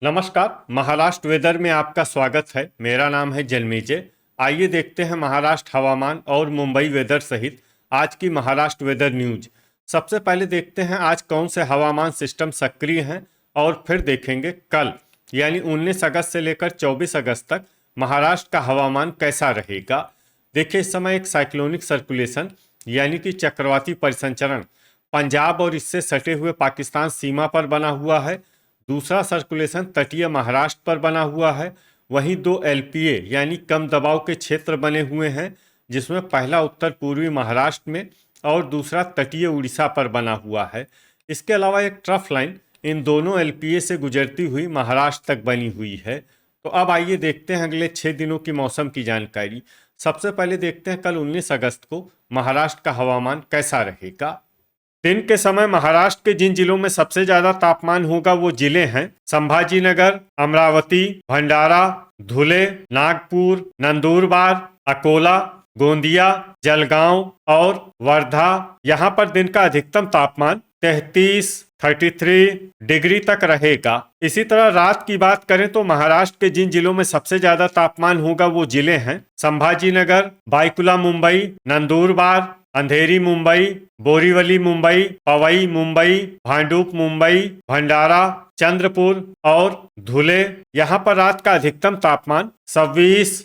नमस्कार। महाराष्ट्र वेदर में आपका स्वागत है। मेरा नाम है जन्मेजय। आइए देखते हैं महाराष्ट्र हवामान और मुंबई वेदर सहित आज की महाराष्ट्र वेदर न्यूज। सबसे पहले देखते हैं आज कौन से हवामान सिस्टम सक्रिय हैं और फिर देखेंगे कल यानी 19 अगस्त से लेकर 24 अगस्त तक महाराष्ट्र का हवामान कैसा रहेगा। देखिए, इस समय एक साइक्लोनिक सर्कुलेशन यानी कि चक्रवाती परिसंचरण पंजाब और इससे सटे हुए पाकिस्तान सीमा पर बना हुआ है। दूसरा सर्कुलेशन तटीय महाराष्ट्र पर बना हुआ है। वहीं दो एलपीए यानी कम दबाव के क्षेत्र बने हुए हैं, जिसमें पहला उत्तर पूर्वी महाराष्ट्र में और दूसरा तटीय उड़ीसा पर बना हुआ है। इसके अलावा एक ट्रफ लाइन इन दोनों एलपीए से गुजरती हुई महाराष्ट्र तक बनी हुई है। तो अब आइए देखते हैं अगले 6 दिनों की मौसम की जानकारी। सबसे पहले देखते हैं कल 19 अगस्त को महाराष्ट्र का हवामान कैसा रहेगा। दिन के समय महाराष्ट्र के जिन जिलों में सबसे ज्यादा तापमान होगा वो जिले हैं संभाजीनगर, अमरावती, भंडारा, धुले, नागपुर, नंदुरबार, अकोला, गोंदिया, जलगांव और वर्धा। यहाँ पर दिन का अधिकतम तापमान 33 डिग्री तक रहेगा। इसी तरह रात की बात करें तो महाराष्ट्र के जिन जिलों में सबसे ज्यादा तापमान होगा वो जिले हैं संभाजीनगर, बाईकुला मुंबई, नंदुरबार, अंधेरी मुंबई, बोरीवली मुंबई, पवई मुंबई, भांडुप मुंबई, भंडारा, चंद्रपुर और धुले। यहाँ पर रात का अधिकतम तापमान 26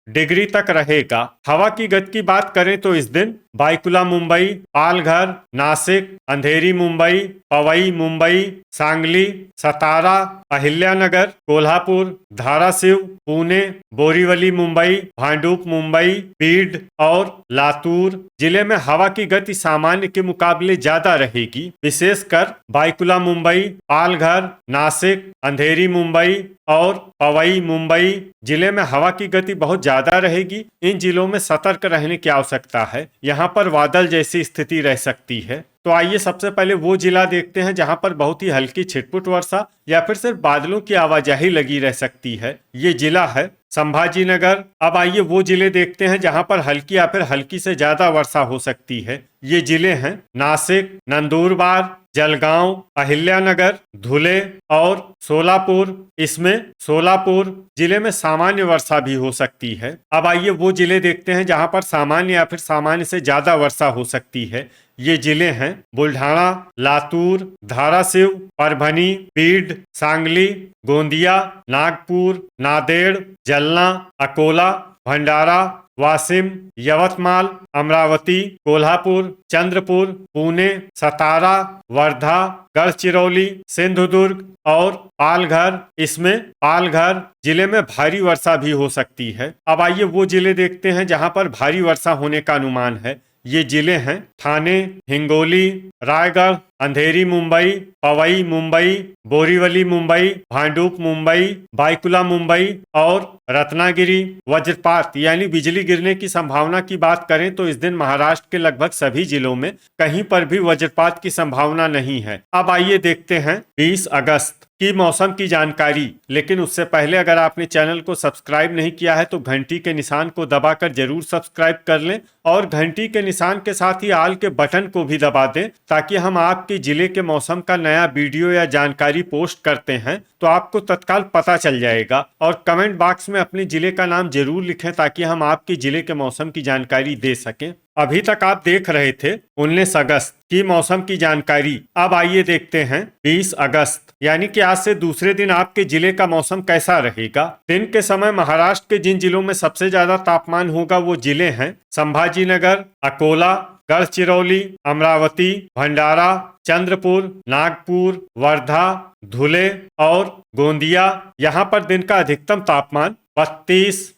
डिग्री तक रहेगा। हवा की गति की बात करें तो इस दिन बाईकुला मुंबई, पालघर, नासिक, अंधेरी मुंबई, पवई मुंबई, सांगली, सतारा, अहिल्यानगर, कोल्हापुर, धाराशिव, पुणे, बोरीवली मुंबई, भांडुप मुंबई, बीड और लातूर जिले में हवा की गति सामान्य के मुकाबले ज्यादा रहेगी। विशेषकर बाईकुला मुंबई, पालघर, नासिक, अंधेरी मुंबई और पवई मुंबई जिले में हवा की गति बहुत ज्यादा रहेगी। इन जिलों में सतर्क रहने की आवश्यकता है। यहाँ पर बादल जैसी स्थिति रह सकती है। तो आइए सबसे पहले वो जिला देखते हैं जहां पर बहुत ही हल्की छिटपुट वर्षा या फिर सिर्फ बादलों की आवाजाही लगी रह सकती है। ये जिला है संभाजीनगर। अब आइए वो जिले देखते हैं जहां पर हल्की या फिर हल्की से ज्यादा वर्षा हो सकती है। ये जिले हैं नासिक, नंदुरबार, जलगांव, अहिल्यानगर, धुले और सोलापुर। इसमें सोलापुर जिले में सामान्य वर्षा भी हो सकती है। अब आइए वो जिले देखते हैं जहां पर सामान्य या फिर सामान्य से ज्यादा वर्षा हो सकती है। ये जिले हैं बुल्ढाना, लातूर, धाराशिव, परभनी, बीड, सांगली, गोंदिया, नागपुर, नांदेड़, जलना, अकोला, भंडारा, वाशिम, यवतमाल, अमरावती, कोल्हापुर, चंद्रपुर, पुणे, सतारा, वर्धा, गढ़चिरौली, सिंधुदुर्ग और पालघर। इसमें पालघर जिले में भारी वर्षा भी हो सकती है। अब आइए वो जिले देखते हैं जहां पर भारी वर्षा होने का अनुमान है। ये जिले हैं ठाणे, हिंगोली, रायगढ़, अंधेरी मुंबई, पवई मुंबई, बोरीवली मुंबई, भांडुप मुंबई, बाईकुला मुंबई और रत्नागिरी। वज्रपात यानी बिजली गिरने की संभावना की बात करें तो इस दिन महाराष्ट्र के लगभग सभी जिलों में कहीं पर भी वज्रपात की संभावना नहीं है। अब आइए देखते हैं 20 अगस्त की मौसम की जानकारी। लेकिन उससे पहले अगर आपने चैनल को सब्सक्राइब नहीं किया है तो घंटी के निशान को दबाकर जरूर सब्सक्राइब कर लें और घंटी के निशान के साथ ही आल के बटन को भी दबा दें, ताकि हम आपके जिले के मौसम का नया वीडियो या जानकारी पोस्ट करते हैं तो आपको तत्काल पता चल जाएगा। और कमेंट बॉक्स में अपने जिले का नाम जरूर लिखें ताकि हम आपके जिले के मौसम की जानकारी दे सकें। अभी तक आप देख रहे थे 19 अगस्त की मौसम की जानकारी। अब आइए देखते हैं 20 अगस्त यानी कि आज से दूसरे दिन आपके जिले का मौसम कैसा रहेगा। दिन के समय महाराष्ट्र के जिन जिलों में सबसे ज्यादा तापमान होगा वो जिले हैं संभाजीनगर, अकोला, गढ़चिरौली, अमरावती, भंडारा, चंद्रपुर, नागपुर, वर्धा, धुले और गोंदिया। यहाँ पर दिन का अधिकतम तापमान 32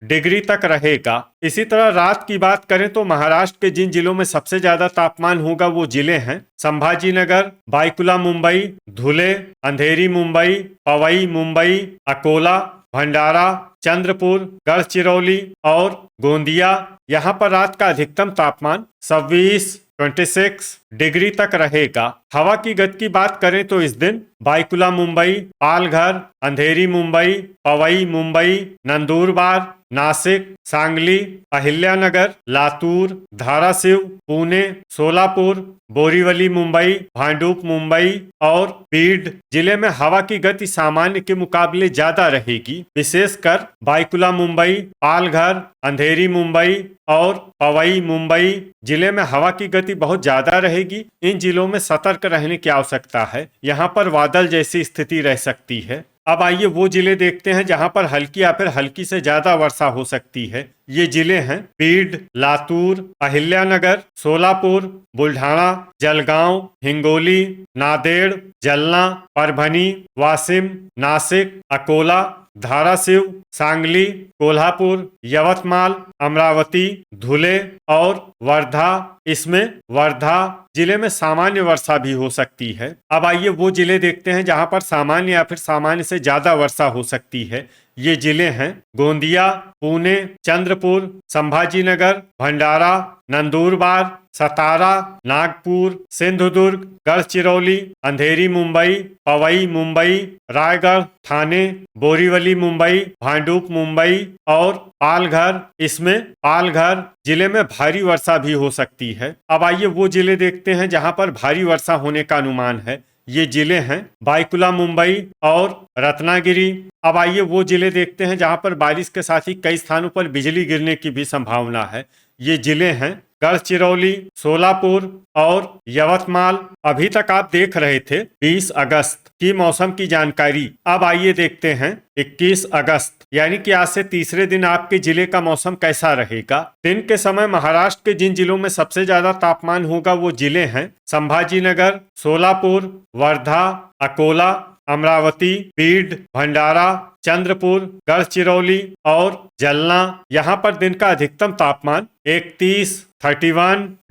डिग्री तक रहेगा। इसी तरह रात की बात करें तो महाराष्ट्र के जिन जिलों में सबसे ज्यादा तापमान होगा वो जिले हैं संभाजीनगर, बाईकुला मुंबई, धुले, अंधेरी मुंबई, पवई मुंबई, अकोला, भंडारा, चंद्रपुर, गढ़चिरौली और गोंदिया। यहाँ पर रात का अधिकतम तापमान 26 डिग्री तक रहेगा। हवा की गति की बात करें तो इस दिन बाईकुला मुंबई, पालघर, अंधेरी मुंबई, पवई मुंबई, नंदुरबार, नासिक, सांगली, अहिल्यानगर, लातूर, धाराशिव, पुणे, सोलापुर, बोरीवली मुंबई, भांडुप मुंबई और बीड जिले में हवा की गति सामान्य के मुकाबले ज्यादा रहेगी। विशेषकर बायकुला मुंबई, पालघर, अंधेरी मुंबई और पवई मुंबई जिले में हवा की गति बहुत ज्यादा रहेगी। इन जिलों में सतर्क रहने की आवश्यकता है। यहाँ पर बादल जैसी स्थिति रह सकती है। अब आइए वो जिले देखते हैं जहां पर हल्की या फिर हल्की से ज्यादा वर्षा हो सकती है। ये जिले हैं बीड, लातूर, अहिल्यानगर, सोलापुर, बुल्ढाना, जलगांव, हिंगोली, नांदेड़, जलना, परभनी, वाशिम, नासिक, अकोला, धाराशिव, सांगली, कोल्हापुर, यवतमाल, अमरावती, धुले और वर्धा। इसमें वर्धा जिले में सामान्य वर्षा भी हो सकती है। अब आइए वो जिले देखते हैं जहां पर सामान्य या फिर सामान्य से ज्यादा वर्षा हो सकती है। ये जिले हैं गोंदिया, पुणे, चंद्रपुर, संभाजीनगर, भंडारा, नंदुरबार, सतारा, नागपुर, सिंधुदुर्ग, गढ़चिरौली, अंधेरी मुंबई, पवई मुंबई, रायगढ़, ठाणे, बोरीवली मुंबई, भांडुप मुंबई और पालघर। इसमें पालघर जिले में भारी वर्षा भी हो सकती है। अब आइए वो जिले देखते हैं जहां पर भारी वर्षा होने का अनुमान है। ये जिले हैं बायकुला मुंबई और रत्नागिरी। अब आइए वो जिले देखते हैं जहां पर बारिश के साथ ही कई स्थानों पर बिजली गिरने की भी संभावना है। ये जिले हैं गढ़चिरौली, सोलापुर और यवतमाल। अभी तक आप देख रहे थे 20 अगस्त की मौसम की जानकारी। अब आइए देखते हैं 21 अगस्त यानी कि आज से तीसरे दिन आपके जिले का मौसम कैसा रहेगा। दिन के समय महाराष्ट्र के जिन जिलों में सबसे ज्यादा तापमान होगा वो जिले हैं संभाजीनगर, सोलापुर, वर्धा, अकोला, अमरावती, बीड, भंडारा, चंद्रपुर, गढ़चिरौली और जलना। यहाँ पर दिन का अधिकतम तापमान 31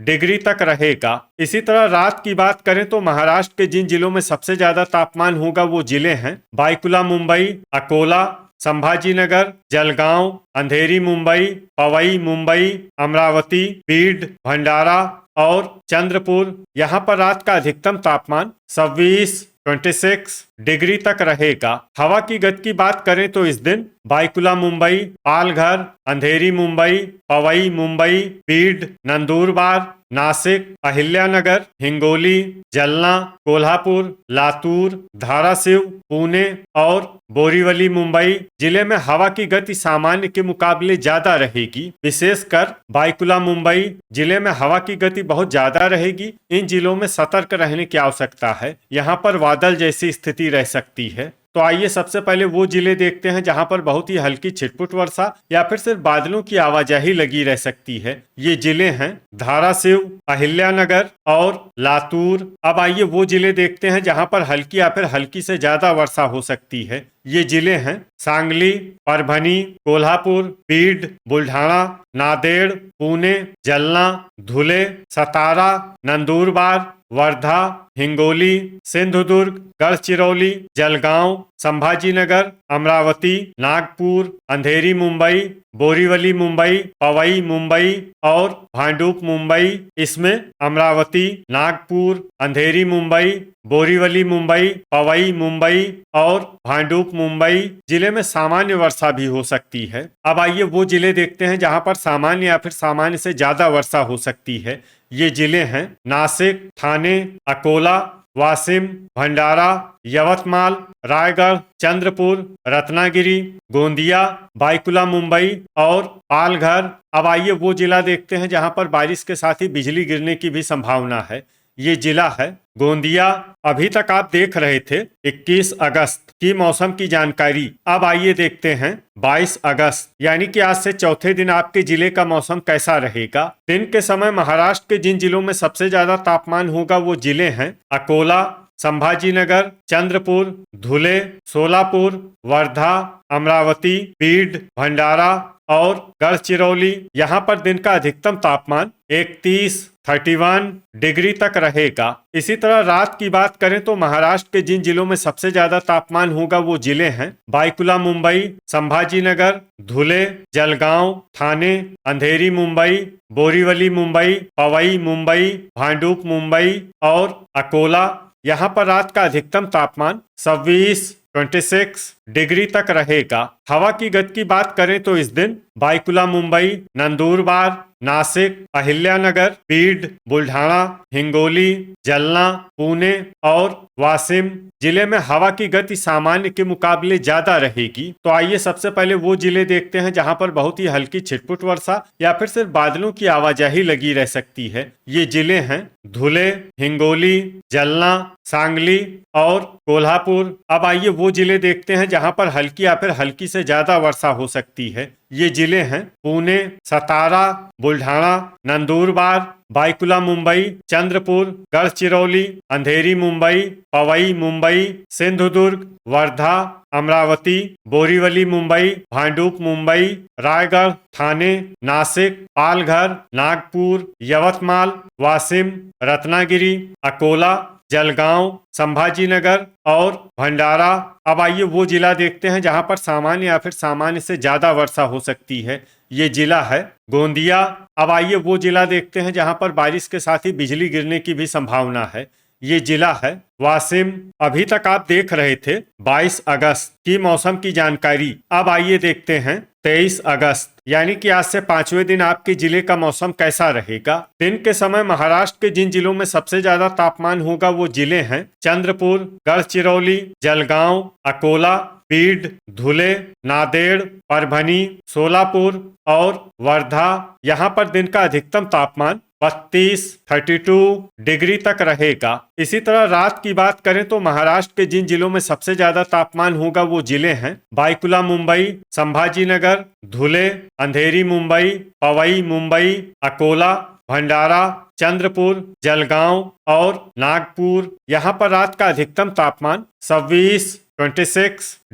डिग्री तक रहेगा। इसी तरह रात की बात करें तो महाराष्ट्र के जिन जिलों में सबसे ज्यादा तापमान होगा वो जिले हैं बायकुला मुंबई, अकोला, संभाजीनगर, जलगांव, अंधेरी मुंबई, पवई मुंबई, अमरावती, बीड, भंडारा और चंद्रपुर। यहाँ पर रात का अधिकतम तापमान 26 डिग्री तक रहेगा। हवा की गति की बात करें तो इस दिन बायकुला मुंबई, पालघर, अंधेरी मुंबई, पवई मुंबई, बीड, नंदुरबार, नासिक, अहिल्यानगर, हिंगोली, जलना, कोल्हापुर, लातूर, धाराशिव, पुणे और बोरीवली मुंबई जिले में हवा की गति सामान्य के मुकाबले ज्यादा रहेगी। विशेषकर बायकुला मुंबई जिले में हवा की गति बहुत ज्यादा रहेगी। इन जिलों में सतर्क रहने की आवश्यकता है। यहाँ पर बादल जैसी स्थिति रह सकती है। तो आइए सबसे पहले वो जिले देखते हैं जहां पर बहुत ही हल्की छिटपुट वर्षा या फिर सिर्फ बादलों की आवाजाही लगी रह सकती है। ये जिले हैं धाराशिव, अहिल्यानगर और लातूर। अब आइए वो जिले देखते हैं जहां पर हल्की या फिर हल्की से ज्यादा वर्षा हो सकती है। ये जिले हैं सांगली, परभनी, कोल्हापुर, बीड, बुल्ढाना, नांदेड़, पुणे, जलना, धुले, सतारा, नंदुरबार, वर्धा, हिंगोली, सिंधुदुर्ग, गढ़चिरौली, जलगांव, संभाजीनगर, अमरावती, नागपुर, अंधेरी मुंबई, बोरीवली मुंबई, पवई मुंबई और भांडुप मुंबई। इसमें अमरावती, नागपुर, अंधेरी मुंबई, बोरीवली मुंबई, पवई मुंबई और भांडुप मुंबई जिले में सामान्य वर्षा भी हो सकती है। अब आइए वो जिले देखते हैं जहां पर सामान्य या फिर सामान्य से ज्यादा वर्षा हो सकती है। ये जिले हैं नासिक, ठाणे, अकोला, वाशिम, भंडारा, यवतमाल, रायगढ़, चंद्रपुर, रत्नागिरी, गोंदिया, बायकुला मुंबई और पालघर। अब आइए वो जिला देखते हैं जहां पर बारिश के साथ ही बिजली गिरने की भी संभावना है। ये जिला है गोंदिया। अभी तक आप देख रहे थे 21 अगस्त की मौसम की जानकारी। अब आइए देखते हैं 22 अगस्त यानी कि आज से चौथे दिन आपके जिले का मौसम कैसा रहेगा। दिन के समय महाराष्ट्र के जिन जिलों में सबसे ज्यादा तापमान होगा वो जिले हैं अकोला, संभाजीनगर, चंद्रपुर, धुले, सोलापुर, वर्धा, अमरावती, बीड, भंडारा और गढ़चिरौली। यहाँ पर दिन का अधिकतम तापमान 31 डिग्री तक रहेगा। इसी तरह रात की बात करें तो महाराष्ट्र के जिन जिलों में सबसे ज्यादा तापमान होगा वो जिले हैं बायकुला मुंबई, संभाजीनगर, धुले, जलगांव, ठाणे, अंधेरी मुंबई, बोरीवली मुंबई, पवई मुंबई, भांडुप मुंबई और अकोला। यहाँ पर रात का अधिकतम तापमान 26 डिग्री तक रहेगा। हवा की गति की बात करें तो इस दिन बायकुला मुंबई, नंदुरबार, नासिक, अहिल्यानगर, बीड, बुल्ढाना, हिंगोली, जलना, पुणे और वाशिम जिले में हवा की गति सामान्य के मुकाबले ज्यादा रहेगी। तो आइए सबसे पहले वो जिले देखते हैं जहां पर बहुत ही हल्की छिटपुट वर्षा या फिर सिर्फ बादलों की आवाजाही लगी रह सकती है। ये जिले हैं धुले, हिंगोली, जलना, सांगली और कोल्हापुर। अब आइए वो जिले देखते हैं जहां पर हल्की या फिर हल्की से ज्यादा वर्षा हो सकती है। ये जिले हैं पुणे, सतारा, बुल्ढाना, नंदुरबार, बायकुला मुंबई, चंद्रपुर, गढ़चिरौली, अंधेरी मुंबई, पवई मुंबई, सिंधुदुर्ग, वर्धा, अमरावती, बोरीवली मुंबई, भांडुप मुंबई, रायगढ़, ठाणे, नासिक, पालघर, नागपुर, यवतमाल, वाशिम, रत्नागिरी, अकोला, जलगांव, संभाजीनगर और भंडारा। अब आइए वो जिला देखते हैं जहां पर सामान्य या फिर सामान्य से ज्यादा वर्षा हो सकती है। ये जिला है गोंदिया। अब आइए वो जिला देखते हैं जहां पर बारिश के साथ ही बिजली गिरने की भी संभावना है। ये जिला है वाशिम। अभी तक आप देख रहे थे 22 अगस्त की मौसम की जानकारी। अब आइए देखते हैं 23 अगस्त यानी कि आज से 5वें दिन आपके जिले का मौसम कैसा रहेगा। दिन के समय महाराष्ट्र के जिन जिलों में सबसे ज्यादा तापमान होगा वो जिले हैं चंद्रपुर, गढ़चिरौली, जलगांव, अकोला, बीड, धुले, नांदेड़, परभनी, सोलापुर और वर्धा। यहाँ पर दिन का अधिकतम तापमान 32 डिग्री तक रहेगा। इसी तरह रात की बात करें तो महाराष्ट्र के जिन जिलों में सबसे ज्यादा तापमान होगा वो जिले हैं बायकुला मुंबई, संभाजीनगर, धुले, अंधेरी मुंबई, पवई मुंबई, अकोला, भंडारा, चंद्रपुर, जलगांव और नागपुर। यहाँ पर रात का अधिकतम तापमान 26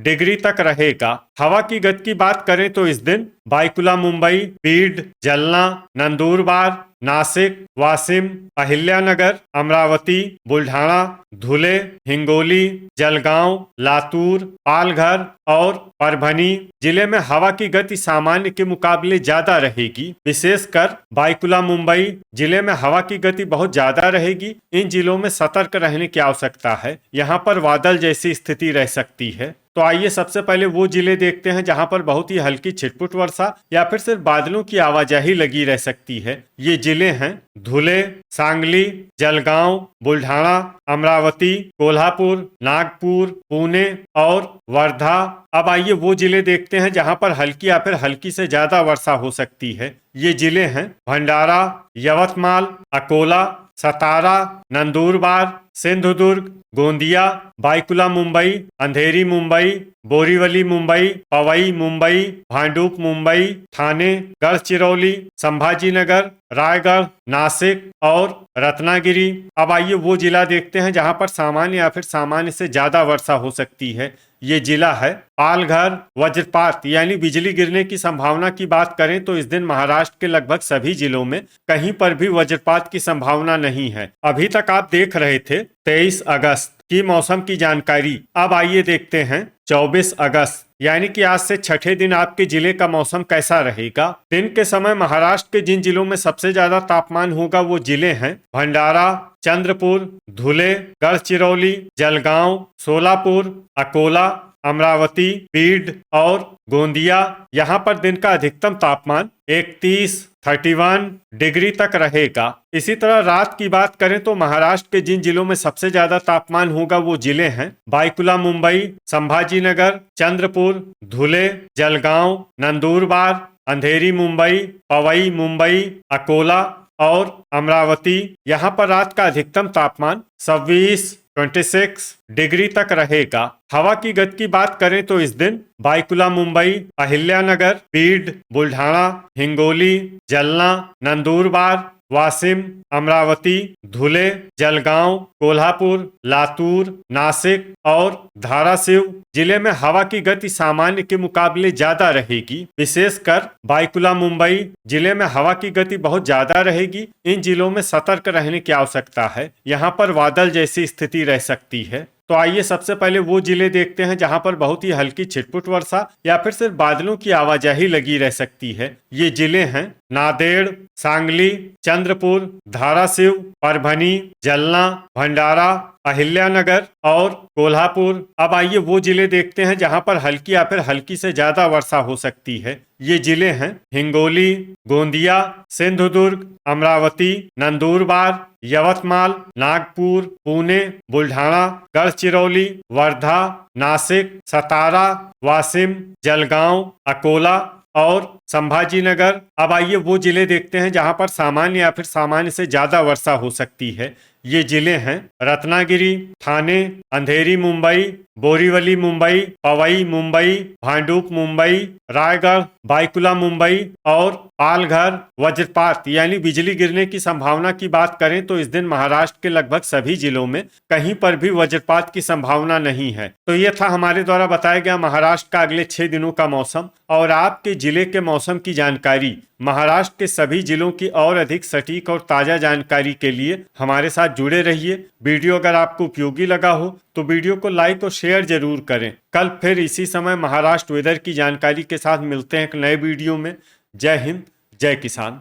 डिग्री तक रहेगा। हवा की गति की बात करें तो इस दिन बायकुला मुंबई, बीड, जलना, नंदुरबार, नासिक, वाशिम, अहिल्यानगर, अमरावती, बुल्ढाना, धुले, हिंगोली, जलगांव, लातूर, पालघर और परभनी जिले में हवा की गति सामान्य के मुकाबले ज्यादा रहेगी। विशेषकर बायकुला मुंबई जिले में हवा की गति बहुत ज्यादा रहेगी। इन जिलों में सतर्क रहने की आवश्यकता है। यहाँ पर बादल जैसी स्थिति रह सकती है। तो आइए सबसे पहले वो जिले देखते हैं जहां पर बहुत ही हल्की छिटपुट वर्षा या फिर सिर्फ बादलों की आवाजाही लगी रह सकती है। ये जिले हैं धुले, सांगली, जलगांव, बुल्ढाना, अमरावती, कोल्हापुर, नागपुर, पुणे और वर्धा। अब आइए वो जिले देखते हैं जहां पर हल्की या फिर हल्की से ज्यादा वर्षा हो सकती है। ये जिले हैं भंडारा, यवतमाल, अकोला, सतारा, नंदुरबार, सिंधुदुर्ग, गोंदिया, बायकुला मुंबई, अंधेरी मुंबई, बोरीवली मुंबई, पवई मुंबई, भांडुप मुंबई, ठाणे, गढ़चिरौली, संभाजीनगर, रायगढ़, नासिक और रत्नागिरी। अब आइए वो जिला देखते हैं जहां पर सामान्य या फिर सामान्य से ज्यादा वर्षा हो सकती है। ये जिला है पालघर। वज्रपात यानी बिजली गिरने की संभावना की बात करें तो इस दिन महाराष्ट्र के लगभग सभी जिलों में कहीं पर भी वज्रपात की संभावना नहीं है। अभी तक आप देख रहे थे 23 अगस्त की मौसम की जानकारी। अब आइए देखते हैं 24 अगस्त यानी कि आज से छठे दिन आपके जिले का मौसम कैसा रहेगा। दिन के समय महाराष्ट्र के जिन जिलों में सबसे ज्यादा तापमान होगा वो जिले हैं भंडारा, चंद्रपुर, धुले, गढ़चिरौली, जलगांव, सोलापुर, अकोला, अमरावती, बीड और गोंदिया। यहाँ पर दिन का अधिकतम तापमान 31 डिग्री तक रहेगा। इसी तरह रात की बात करें तो महाराष्ट्र के जिन जिलों में सबसे ज्यादा तापमान होगा वो जिले हैं बायकुला मुंबई, संभाजीनगर, चंद्रपुर, धुले, जलगांव, नंदुरबार, अंधेरी मुंबई, पवई मुंबई, अकोला और अमरावती। यहाँ पर रात का अधिकतम तापमान 26 डिग्री तक रहेगा। हवा की गति की बात करें तो इस दिन बायकुला मुंबई, अहिल्यानगर, बीड, बुल्ढाना, हिंगोली, जलना, नंदुरबार, वाशिम, अमरावती, धुले, जलगांव, कोल्हापुर, लातूर, नासिक और धाराशिव जिले में हवा की गति सामान्य के मुकाबले ज्यादा रहेगी। विशेषकर बायकुला मुंबई जिले में हवा की गति बहुत ज्यादा रहेगी। इन जिलों में सतर्क रहने की आवश्यकता है। यहाँ पर बादल जैसी स्थिति रह सकती है। तो आइए सबसे पहले वो जिले देखते हैं जहां पर बहुत ही हल्की छिटपुट वर्षा या फिर सिर्फ बादलों की आवाजाही लगी रह सकती है। ये जिले हैं नांदेड़, सांगली, चंद्रपुर, धाराशिव, परभनी, जलना, भंडारा, अहिल्यानगर और कोल्हापुर। अब आइए वो जिले देखते हैं जहां पर हल्की या फिर हल्की से ज्यादा वर्षा हो सकती है। ये जिले हैं हिंगोली, गोंदिया, सिंधुदुर्ग, अमरावती, नंदुरबार, यवतमाल, नागपुर, पुणे, बुल्ढाना, गढ़चिरौली, वर्धा, नासिक, सतारा, वाशिम, जलगांव, अकोला और संभाजीनगर। अब आइए वो जिले देखते हैं जहां पर सामान्य या फिर सामान्य से ज्यादा वर्षा हो सकती है। ये जिले हैं रत्नागिरी, ठाणे, अंधेरी मुंबई, बोरीवली मुंबई, पवई मुंबई, भांडुप मुंबई, रायगढ़, बायकुला मुंबई और पालघर। वज्रपात यानी बिजली गिरने की संभावना की बात करें तो इस दिन महाराष्ट्र के लगभग सभी जिलों में कहीं पर भी वज्रपात की संभावना नहीं है। तो यह था हमारे द्वारा बताया गया महाराष्ट्र का अगले 6 दिनों का मौसम। और आपके जिले के मौसम की जानकारी, महाराष्ट्र के सभी जिलों की और अधिक सटीक और ताजा जानकारी के लिए हमारे साथ जुड़े रहिए। वीडियो अगर आपको उपयोगी लगा हो तो वीडियो को लाइक और शेयर जरूर करें। कल फिर इसी समय महाराष्ट्र वेदर की जानकारी के साथ मिलते हैं एक नए वीडियो में। जय हिंद, जय किसान।